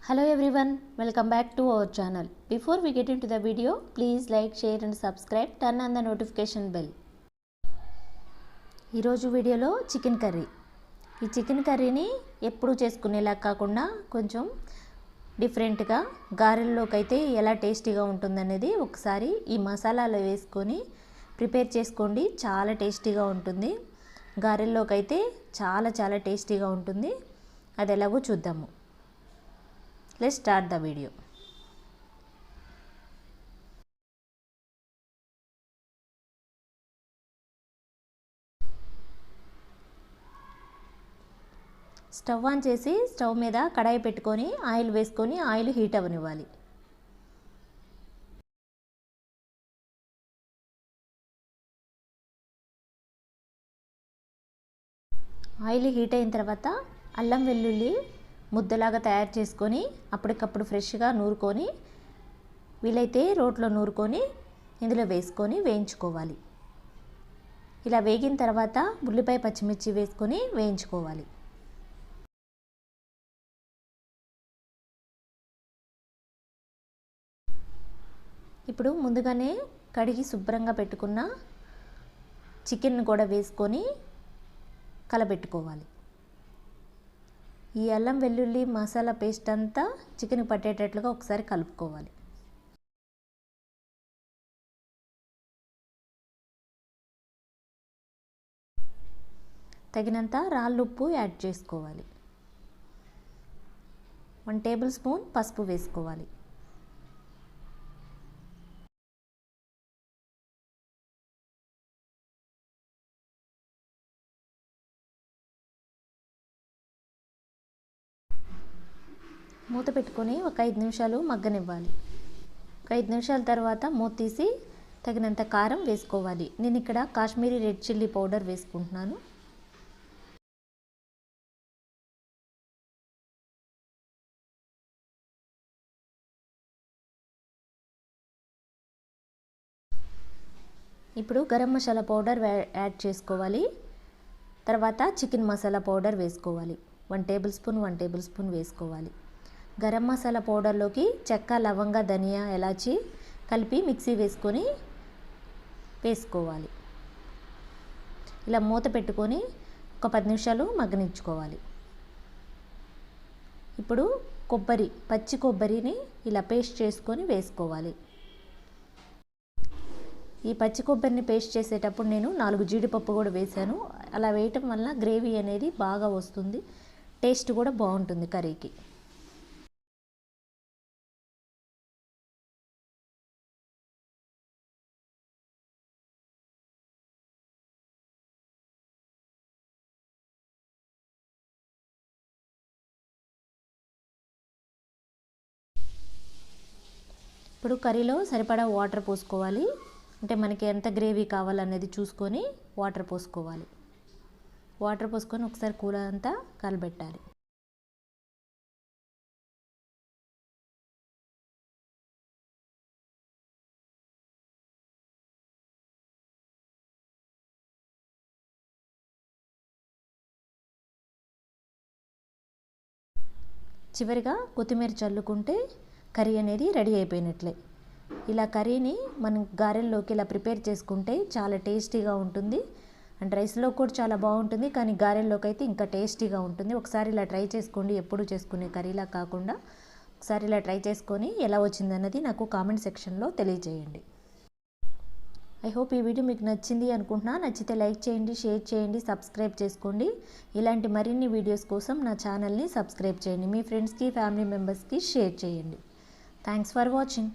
Hello everyone, welcome back to our channel. Before we get into the video, please like, share and subscribe, turn on the notification bell. ఈరోజు వీడియోలో chicken curry. ఈ chicken కర్రీని ఎప్పుడు చేసుకునేలా కాకుండా కొంచెం డిఫరెంట్గా గారెల్లోకి అయితే ఎలా టేస్టీగా ఉంటుందనేది ఒకసారి ఈ మసాలాలో వేసుకొని ప్రిపేర్ చేసుకోండి. చాలా టేస్టీగా ఉంటుంది. గారెల్లోకి అయితే చాలా టేస్టీగా ఉంటుంది. అది ఎలాగో చూద్దాము. Let's start the video. Stove on చేసి స్టవ్ మీద కడాయి పెట్టుకొని ఆయిల్ వేసుకొని ఆయిల్ హీట్ అవ్వనివ్వాలి. ఆయిల్ హీట్ అయిన తర్వాత అల్లం వెల్లుల్లి ముద్దలాగా తయారు చేసుకొని అప్పటికప్పుడు ఫ్రెష్గా నూరుకొని వీలైతే రోట్లో నూరుకొని ఇందులో వేసుకొని వేయించుకోవాలి. ఇలా వేగిన తర్వాత ఉల్లిపాయ పచ్చిమిర్చి వేసుకొని వేయించుకోవాలి. ఇప్పుడు ముందుగానే కడిగి శుభ్రంగా పెట్టుకున్న చికెన్ కూడా వేసుకొని కలబెట్టుకోవాలి. ఈ అల్లం వెల్లుల్లి మసాలా పేస్ట్ అంతా చికెన్ పట్టేటట్లుగా ఒకసారి కలుపుకోవాలి. తగినంత రాళ్ళుప్పు యాడ్ చేసుకోవాలి. 1 టేబుల్ స్పూన్ పసుపు వేసుకోవాలి. మూత పెట్టుకొని ఒక 5 నిమిషాలు మగ్గనివ్వాలి. ఒక 5 నిమిషాల తర్వాత మూత తీసి తగినంత కారం వేసుకోవాలి. నేను ఇక్కడ కాశ్మీరీ రెడ్ చిల్లీ పౌడర్ వేసుకుంటున్నాను. ఇప్పుడు గరం మసాలా పౌడర్ యాడ్ చేసుకోవాలి. తర్వాత చికెన్ మసాలా పౌడర్ వేసుకోవాలి. 1 టేబుల్ స్పూన్ వేసుకోవాలి. గరం మసాలా పౌడర్లోకి చెక్క, లవంగ, ధనియా, ఎలాచి కలిపి మిక్సీ వేసుకొని వేసుకోవాలి. ఇలా మూత పెట్టుకొని ఒక 10 నిమిషాలు మగ్గనించుకోవాలి. ఇప్పుడు పచ్చి కొబ్బరిని ఇలా పేస్ట్ చేసుకొని వేసుకోవాలి. ఈ పచ్చి కొబ్బరిని పేస్ట్ చేసేటప్పుడు నేను 4 జీడిపప్పు కూడా వేశాను. అలా వేయటం వల్ల గ్రేవీ అనేది బాగా వస్తుంది. టేస్ట్ కూడా బాగుంటుంది కర్రీకి. ఇప్పుడు కర్రీలో సరిపడా వాటర్ పోసుకోవాలి. అంటే మనకి ఎంత గ్రేవీ కావాలనేది చూసుకొని వాటర్ పోసుకోవాలి. వాటర్ పోసుకొని ఒకసారి కూర అంతా కలబెట్టాలి. చివరిగా కొత్తిమీర చల్లుకుంటే కర్రీ అనేది రెడీ అయిపోయినట్లే. ఇలా కర్రీని మనం గారెల్లోకి ఇలా ప్రిపేర్ చేసుకుంటే చాలా టేస్టీగా ఉంటుంది. అండ్ రైస్లో కూడా చాలా బాగుంటుంది, కానీ గారెల్లోకి అయితే ఇంకా టేస్టీగా ఉంటుంది. ఒకసారి ఇలా ట్రై చేసుకోండి. ఎప్పుడు చేసుకునే కర్రీలా కాకుండా ఒకసారి ఇలా ట్రై చేసుకొని ఎలా వచ్చిందన్నది నాకు కామెంట్ సెక్షన్లో తెలియజేయండి. ఐ హోప్ ఈ వీడియో మీకు నచ్చింది అనుకుంటున్నా. నచ్చితే లైక్ చేయండి, షేర్ చేయండి, సబ్స్క్రైబ్ చేసుకోండి. ఇలాంటి మరిన్ని వీడియోస్ కోసం నా ఛానల్ని సబ్స్క్రైబ్ చేయండి. మీ ఫ్రెండ్స్కి, ఫ్యామిలీ మెంబర్స్కి షేర్ చేయండి. Thanks for watching.